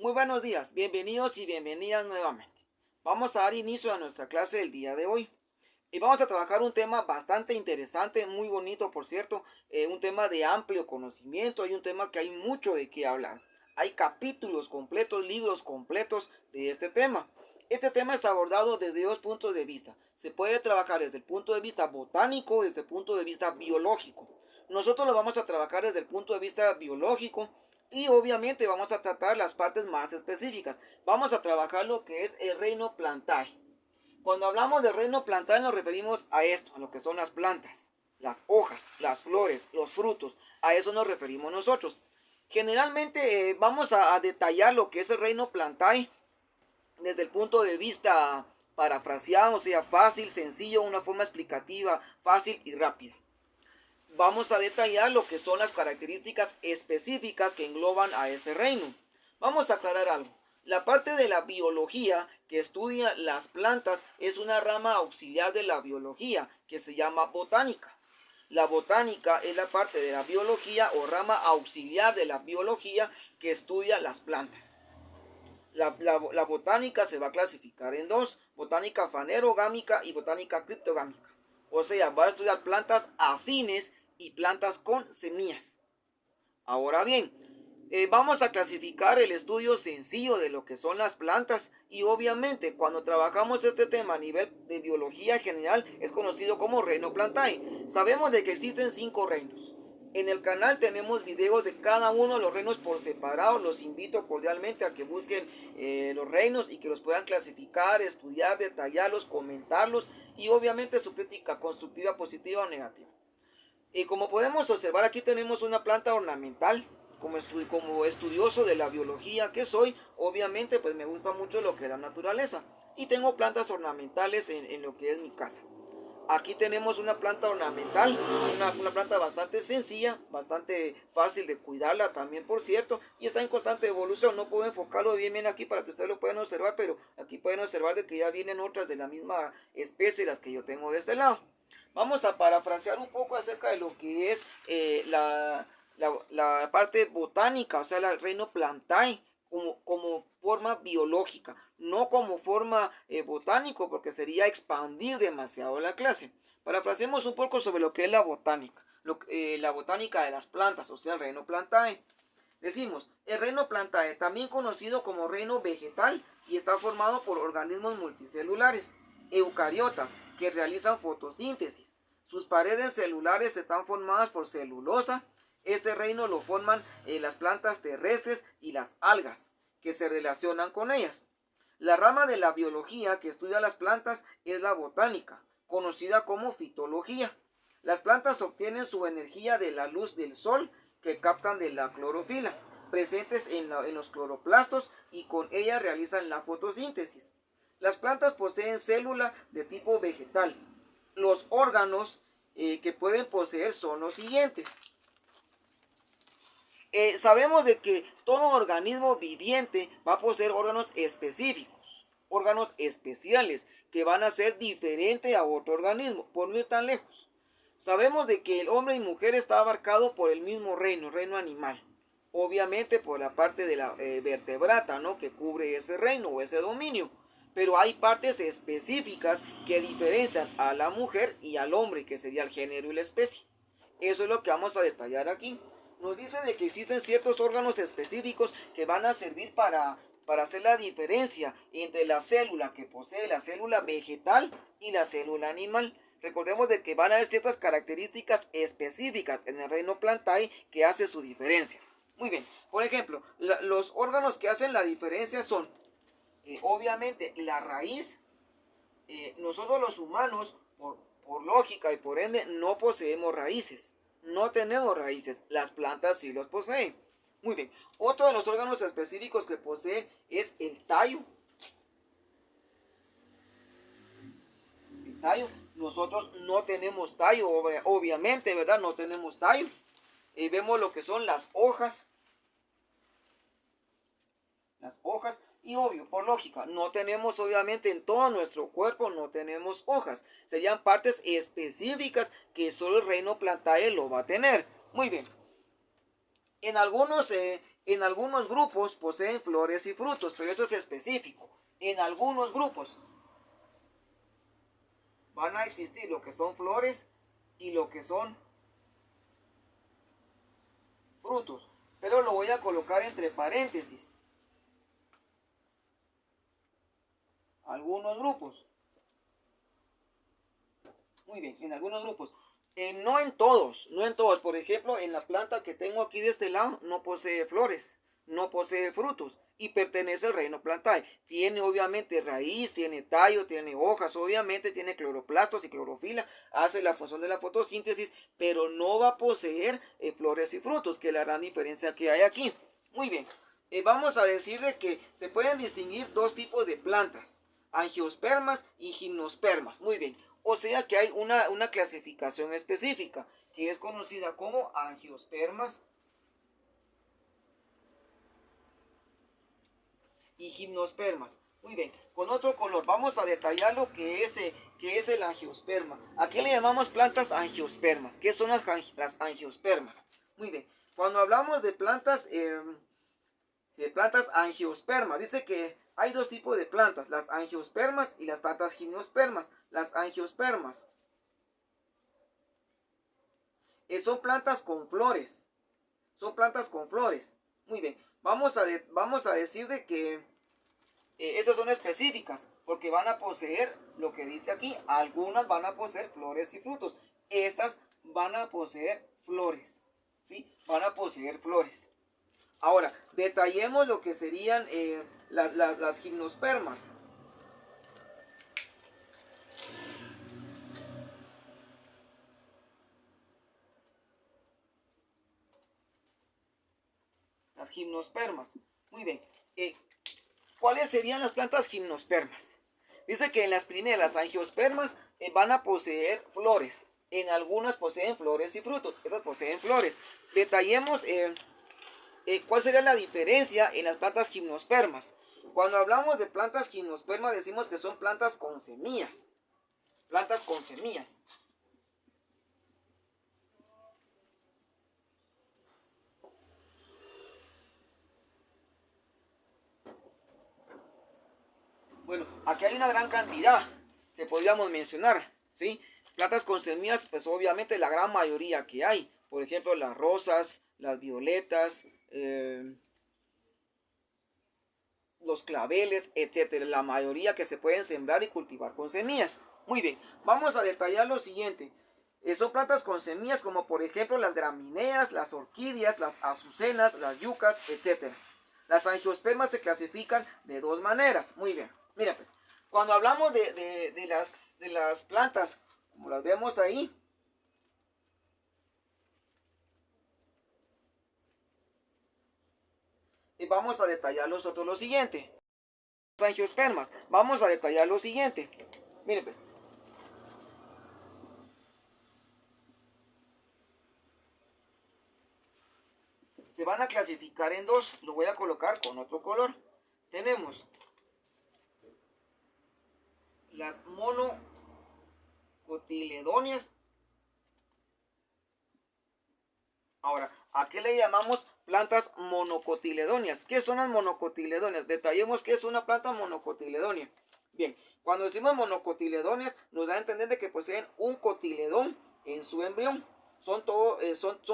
Muy buenos días, bienvenidos y bienvenidas nuevamente. Vamos a dar inicio a nuestra clase del día de hoy. Y vamos a trabajar un tema bastante interesante, muy bonito por cierto, un tema de amplio conocimiento y un tema que hay mucho de qué hablar. Hay capítulos completos, libros completos de este tema. Este tema es abordado desde dos puntos de vista. Se puede trabajar desde el punto de vista botánico y desde el punto de vista biológico. Nosotros lo vamos a trabajar desde el punto de vista biológico y obviamente vamos a tratar las partes más específicas. Vamos a trabajar lo que es el reino plantae. Cuando hablamos del reino plantae nos referimos a esto, a lo que son las plantas, las hojas, las flores, los frutos. A eso nos referimos nosotros. Generalmente vamos a detallar lo que es el reino plantae desde el punto de vista parafraseado, o sea, fácil, sencillo, una forma explicativa, fácil y rápida. Vamos a detallar lo que son las características específicas que engloban a este reino. Vamos a aclarar algo. La parte de la biología que estudia las plantas es una rama auxiliar de la biología que se llama botánica. La botánica es la parte de la biología o rama auxiliar de la biología que estudia las plantas. La botánica se va a clasificar en dos, botánica fanerogámica y botánica criptogámica. O sea, va a estudiar plantas afines y plantas con semillas. Ahora bien, vamos a clasificar el estudio sencillo de lo que son las plantas y obviamente cuando trabajamos este tema a nivel de biología general es conocido como reino plantae. Sabemos de que existen 5 reinos. En el canal tenemos videos de cada uno de los reinos por separado. Los invito cordialmente a que busquen los reinos y que los puedan clasificar, estudiar, detallarlos, comentarlos y obviamente su crítica constructiva, positiva o negativa. Y como podemos observar, aquí tenemos una planta ornamental. Como estudioso de la biología que soy, obviamente pues me gusta mucho lo que es la naturaleza. Y tengo plantas ornamentales en lo que es mi casa. Aquí tenemos una planta ornamental, una planta bastante sencilla, bastante fácil de cuidarla también por cierto, y está en constante evolución. No puedo enfocarlo bien aquí para que ustedes lo puedan observar, pero aquí pueden observar de que ya vienen otras de la misma especie, las que yo tengo de este lado. Vamos a parafrasear un poco acerca de lo que es la parte botánica, o sea, el reino plantae, como forma biológica, no como forma botánico, porque sería expandir demasiado la clase. Parafraseemos un poco sobre lo que es la botánica, la botánica de las plantas, o sea, el reino plantae. Decimos, el reino plantae, también conocido como reino vegetal, y está formado por organismos multicelulares, eucariotas, que realizan fotosíntesis. Sus paredes celulares están formadas por celulosa. Este reino lo forman las plantas terrestres y las algas, que se relacionan con ellas. La rama de la biología que estudia las plantas es la botánica, conocida como fitología. Las plantas obtienen su energía de la luz del sol que captan de la clorofila, presentes en los cloroplastos, y con ella realizan la fotosíntesis. Las plantas poseen células de tipo vegetal. Los órganos que pueden poseer son los siguientes. Sabemos de que todo organismo viviente va a poseer órganos específicos, órganos especiales que van a ser diferentes a otro organismo, por no ir tan lejos. Sabemos de que el hombre y mujer está abarcado por el mismo reino animal. Obviamente por la parte de la vertebrata, ¿no?, que cubre ese reino o ese dominio. Pero hay partes específicas que diferencian a la mujer y al hombre, que sería el género y la especie. Eso es lo que vamos a detallar aquí. Nos dice de que existen ciertos órganos específicos que van a servir para hacer la diferencia entre la célula que posee la célula vegetal y la célula animal. Recordemos de que van a haber ciertas características específicas en el reino plantae que hace su diferencia. Muy bien, por ejemplo, los órganos que hacen la diferencia son, obviamente, la raíz. Nosotros los humanos, por lógica y por ende, no poseemos raíces. No tenemos raíces. Las plantas sí los poseen. Muy bien. Otro de los órganos específicos que posee es el tallo. El tallo. Nosotros no tenemos tallo, obviamente, ¿verdad? No tenemos tallo. Vemos lo que son las hojas. Las hojas. Y obvio, por lógica, no tenemos obviamente en todo nuestro cuerpo, no tenemos hojas. Serían partes específicas que solo el reino plantae lo va a tener. Muy bien. En algunos En algunos grupos poseen flores y frutos, pero eso es específico. En algunos grupos van a existir lo que son flores y lo que son frutos. Pero lo voy a colocar entre paréntesis. Algunos grupos. Muy bien, en algunos grupos. No en todos, no en todos. Por ejemplo, en la planta que tengo aquí de este lado no posee flores, no posee frutos y pertenece al reino plantae. Tiene obviamente raíz, tiene tallo, tiene hojas, obviamente tiene cloroplastos y clorofila, hace la función de la fotosíntesis, pero no va a poseer flores y frutos, que es la gran diferencia que hay aquí. Muy bien, vamos a decir de que se pueden distinguir dos tipos de plantas, angiospermas y gimnospermas. Muy bien, o sea que hay una clasificación específica que es conocida como angiospermas y gimnospermas. Muy bien, con otro color vamos a detallar lo que es el angiosperma. Aquí le llamamos plantas angiospermas. ¿Qué son las angiospermas? Muy bien, cuando hablamos de plantas angiospermas, dice que hay dos tipos de plantas, las angiospermas y las plantas gimnospermas. Las angiospermas son plantas con flores, son plantas con flores. Muy bien, vamos a decir de que estas son específicas porque van a poseer lo que dice aquí. Algunas van a poseer flores y frutos. Estas van a poseer flores, ¿sí? Van a poseer flores. Ahora, detallemos lo que serían las gimnospermas. Las gimnospermas. Muy bien. ¿Cuáles serían las plantas gimnospermas? Dice que en las primeras angiospermas van a poseer flores. En algunas poseen flores y frutos. Estas poseen flores. Detallemos cuál sería la diferencia en las plantas gimnospermas. Cuando hablamos de plantas gimnospermas decimos que son plantas con semillas. Plantas con semillas. Bueno, aquí hay una gran cantidad que podríamos mencionar, ¿sí? Plantas con semillas, pues obviamente la gran mayoría que hay. Por ejemplo, las rosas, las violetas, los claveles, etcétera. La mayoría que se pueden sembrar y cultivar con semillas. Muy bien, vamos a detallar lo siguiente. Son plantas con semillas como por ejemplo las gramíneas, las orquídeas, las azucenas, las yucas, etcétera. Las angiospermas se clasifican de dos maneras. Muy bien, mira pues, cuando hablamos de las plantas, como las vemos ahí, vamos a detallar nosotros lo siguiente. Las angiospermas, vamos a detallar lo siguiente. Miren pues, se van a clasificar en dos. Lo voy a colocar con otro color. Tenemos las monocotiledóneas. Ahora, ¿a qué le llamamos plantas monocotiledóneas? ¿Qué son las monocotiledóneas? Detallemos qué es una planta monocotiledónea. Bien, cuando decimos monocotiledóneas nos da a entender de que poseen un cotiledón en su embrión. Son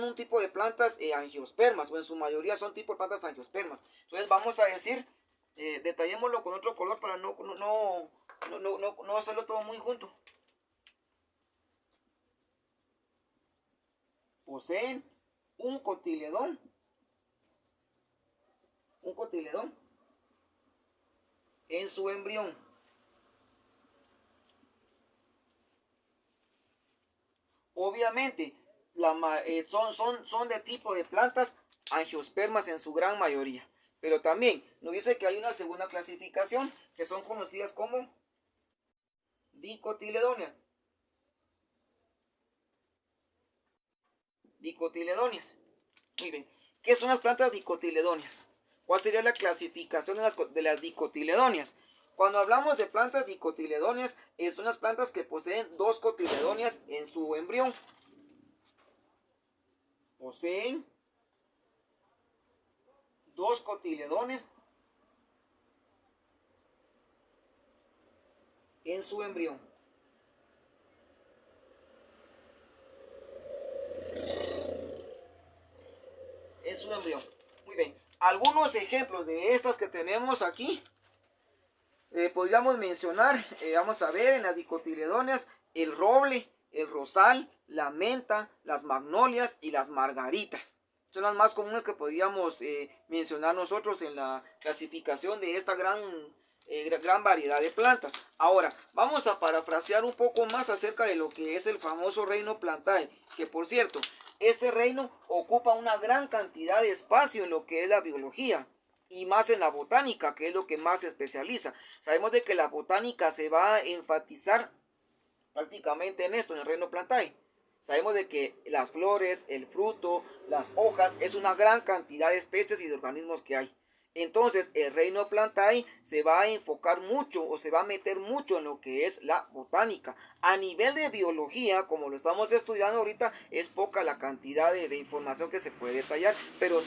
un tipo de plantas angiospermas, o en su mayoría son tipo de plantas angiospermas. Entonces vamos a decir, detallémoslo con otro color para no hacerlo todo muy junto. Poseen un cotiledón, un cotiledón en su embrión. Obviamente, son de tipo de plantas angiospermas en su gran mayoría. Pero también nos dice que hay una segunda clasificación que son conocidas como dicotiledóneas. Dicotiledóneas. Muy bien. ¿Qué son las plantas dicotiledóneas? ¿Cuál sería la clasificación de las dicotiledóneas? Cuando hablamos de plantas dicotiledóneas, son las plantas que poseen dos cotiledóneas en su embrión. Poseen dos cotiledones en su embrión. En su embrión. Muy bien. Algunos ejemplos de estas que tenemos aquí. Podríamos mencionar, vamos a ver, en las dicotiledones, el roble, el rosal, la menta, las magnolias y las margaritas. Son las más comunes que podríamos mencionar nosotros en la clasificación de esta gran variedad de plantas. Ahora, vamos a parafrasear un poco más acerca de lo que es el famoso reino Plantae, que por cierto, este reino ocupa una gran cantidad de espacio en lo que es la biología y más en la botánica, que es lo que más se especializa. Sabemos de que la botánica se va a enfatizar prácticamente en esto, en el reino Plantae. Sabemos de que las flores, el fruto, las hojas, es una gran cantidad de especies y de organismos que hay. Entonces, el reino Plantae se va a enfocar mucho o se va a meter mucho en lo que es la botánica. A nivel de biología, como lo estamos estudiando ahorita, es poca la cantidad de información que se puede detallar, pero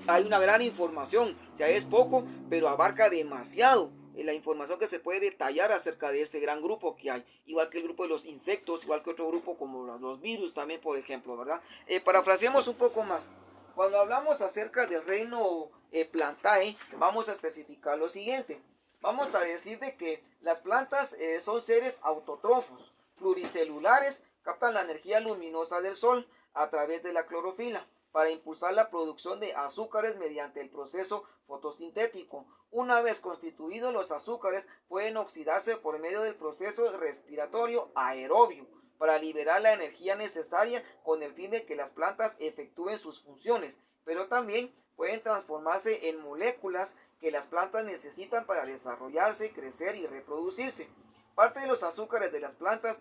hay una gran información. O sea, es poco, pero abarca demasiado la información que se puede detallar acerca de este gran grupo que hay, igual que el grupo de los insectos, igual que otro grupo como los virus también, por ejemplo, ¿verdad? Parafraseemos un poco más. Cuando hablamos acerca del reino Plantae, vamos a especificar lo siguiente. Vamos a decir de que las plantas son seres autótrofos, pluricelulares, captan la energía luminosa del sol a través de la clorofila para impulsar la producción de azúcares mediante el proceso fotosintético. Una vez constituidos, los azúcares pueden oxidarse por medio del proceso respiratorio aerobio para liberar la energía necesaria con el fin de que las plantas efectúen sus funciones, pero también pueden transformarse en moléculas que las plantas necesitan para desarrollarse, crecer y reproducirse. Parte de los azúcares de las plantas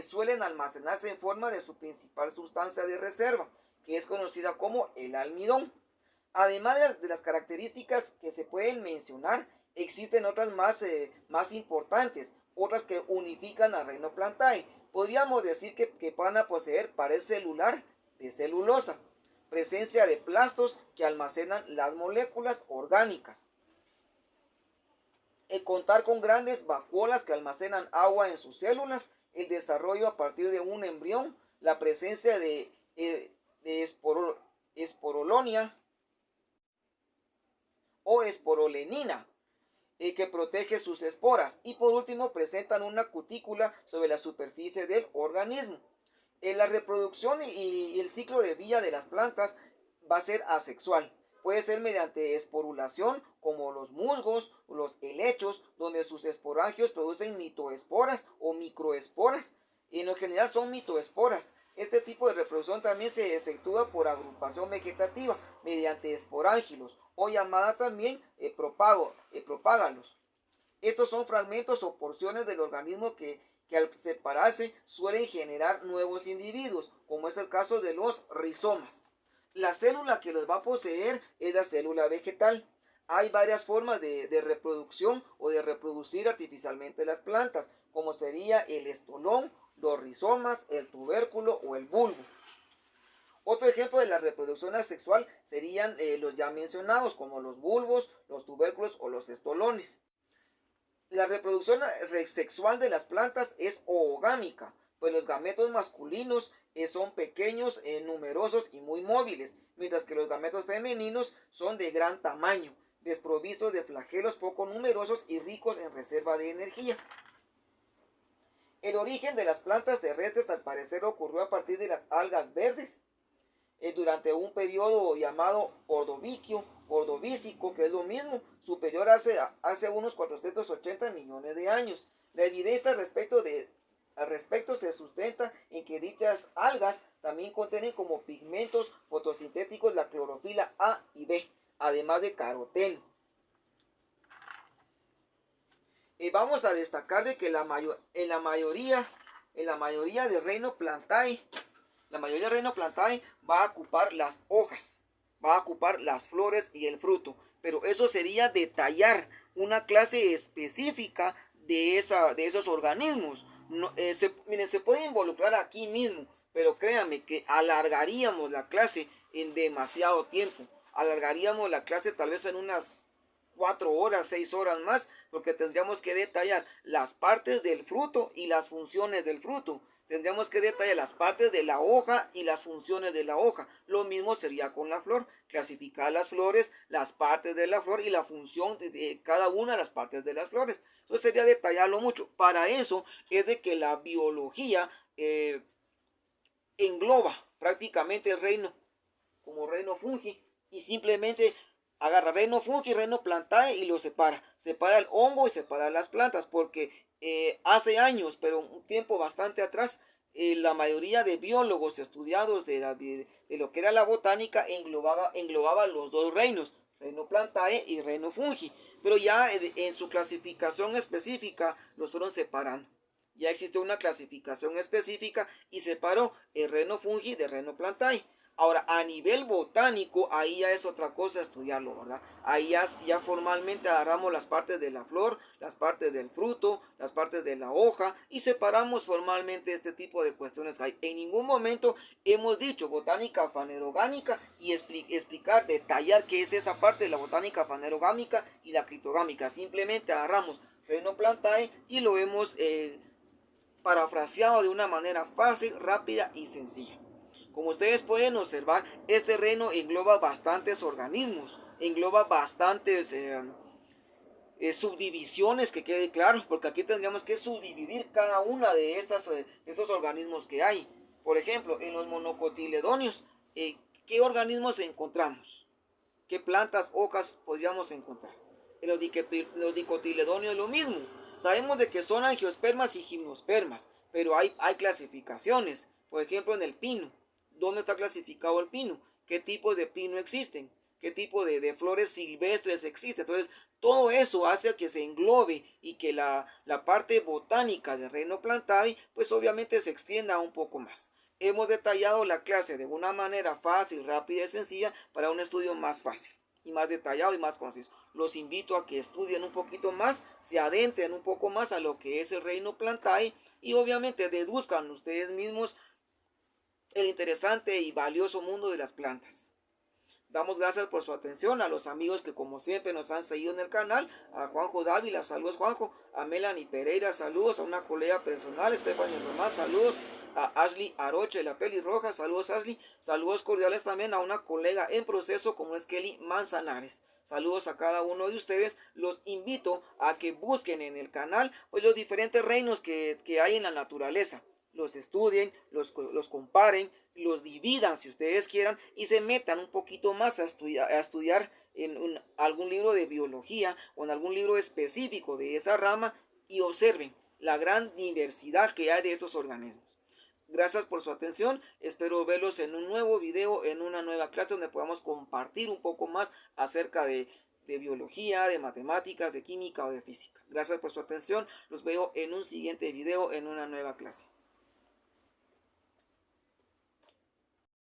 suelen almacenarse en forma de su principal sustancia de reserva, que es conocida como el almidón. Además de las características que se pueden mencionar, existen otras más importantes, otras que unifican al reino Plantae. Podríamos decir que van a poseer pared celular de celulosa, presencia de plastos que almacenan las moléculas orgánicas, contar con grandes vacuolas que almacenan agua en sus células, el desarrollo a partir de un embrión, la presencia de esporolonia o esporolenina, que protege sus esporas, y por último presentan una cutícula sobre la superficie del organismo. La reproducción y el ciclo de vida de las plantas va a ser asexual. Puede ser mediante esporulación, como los musgos o los helechos, donde sus esporangios producen mitoesporas o microesporas. En lo general son mitoesporas. Este tipo de reproducción también se efectúa por agrupación vegetativa mediante esporángilos o llamada también propágalos. Estos son fragmentos o porciones del organismo que al separarse suelen generar nuevos individuos, como es el caso de los rizomas. La célula que los va a poseer es la célula vegetal. Hay varias formas de reproducción o de reproducir artificialmente las plantas, como sería el estolón, los rizomas, el tubérculo o el bulbo. Otro ejemplo de la reproducción asexual serían los ya mencionados, como los bulbos, los tubérculos o los estolones. La reproducción sexual de las plantas es oogámica, pues los gametos masculinos son pequeños, numerosos y muy móviles, mientras que los gametos femeninos son de gran tamaño, desprovistos de flagelos poco numerosos y ricos en reserva de energía. El origen de las plantas terrestres al parecer ocurrió a partir de las algas verdes, durante un periodo llamado ordovícico, que es lo mismo, superior hace unos 480 millones de años. La evidencia al respecto se sustenta en que dichas algas también contienen como pigmentos fotosintéticos la clorofila A y B, además de caroteno. Vamos a destacar de que en la mayoría del reino Plantae, va a ocupar las hojas, va a ocupar las flores y el fruto, pero eso sería detallar una clase específica de esos organismos. No, miren, se puede involucrar aquí mismo, pero créanme que alargaríamos la clase en demasiado tiempo. Alargaríamos la clase tal vez en unas 4 horas, 6 horas más, porque tendríamos que detallar las partes del fruto y las funciones del fruto. Tendríamos que detallar las partes de la hoja y las funciones de la hoja. Lo mismo sería con la flor, clasificar las flores, las partes de la flor y la función de cada una de las partes de las flores. Entonces sería detallarlo mucho. Para eso es de que la biología engloba prácticamente el reino como reino fungi y simplemente agarra reino fungi, reino plantae y lo separa. Separa el hongo y separa las plantas porque hace años, pero un tiempo bastante atrás, la mayoría de biólogos estudiados de lo que era la botánica englobaba los dos reinos, reino plantae y reino fungi, pero ya en su clasificación específica los fueron separando. Ya existió una clasificación específica y separó el reino fungi del reino plantae. Ahora, a nivel botánico, ahí ya es otra cosa estudiarlo, ¿verdad? Ahí ya formalmente agarramos las partes de la flor, las partes del fruto, las partes de la hoja y separamos formalmente este tipo de cuestiones. En ningún momento hemos dicho botánica fanerogámica y explicar, detallar qué es esa parte de la botánica fanerogámica y la criptogámica. Simplemente agarramos reino plantae y lo hemos parafraseado de una manera fácil, rápida y sencilla. Como ustedes pueden observar, este reino engloba bastantes organismos, engloba bastantes subdivisiones, que quede claro, porque aquí tendríamos que subdividir cada una de estos organismos que hay. Por ejemplo, en los monocotiledonios, ¿qué organismos encontramos? ¿Qué plantas, hojas podríamos encontrar? En los dicotiledonios es lo mismo. Sabemos de que son angiospermas y gimnospermas, pero hay clasificaciones. Por ejemplo, en el pino. ¿Dónde está clasificado el pino? ¿Qué tipos de pino existen? ¿Qué tipo de flores silvestres existen? Entonces, todo eso hace que se englobe y que la parte botánica del reino plantae, pues obviamente se extienda un poco más. Hemos detallado la clase de una manera fácil, rápida y sencilla para un estudio más fácil y más detallado y más conciso. Los invito a que estudien un poquito más, se adentren un poco más a lo que es el reino plantae y obviamente deduzcan ustedes mismos el interesante y valioso mundo de las plantas. Damos gracias por su atención a los amigos que como siempre nos han seguido en el canal, a Juanjo Dávila, saludos Juanjo, a Melanie Pereira, saludos, a una colega personal, Stephanie Román, saludos, a Ashley Aroche, la pelirroja, saludos Ashley, saludos cordiales también a una colega en proceso como es Kelly Manzanares. Saludos a cada uno de ustedes, los invito a que busquen en el canal pues los diferentes reinos que hay en la naturaleza. Los estudien, los comparen, los dividan si ustedes quieran y se metan un poquito más a estudiar en algún libro de biología o en algún libro específico de esa rama y observen la gran diversidad que hay de esos organismos. Gracias por su atención, espero verlos en un nuevo video, en una nueva clase donde podamos compartir un poco más acerca de biología, de matemáticas, de química o de física. Gracias por su atención, los veo en un siguiente video, en una nueva clase.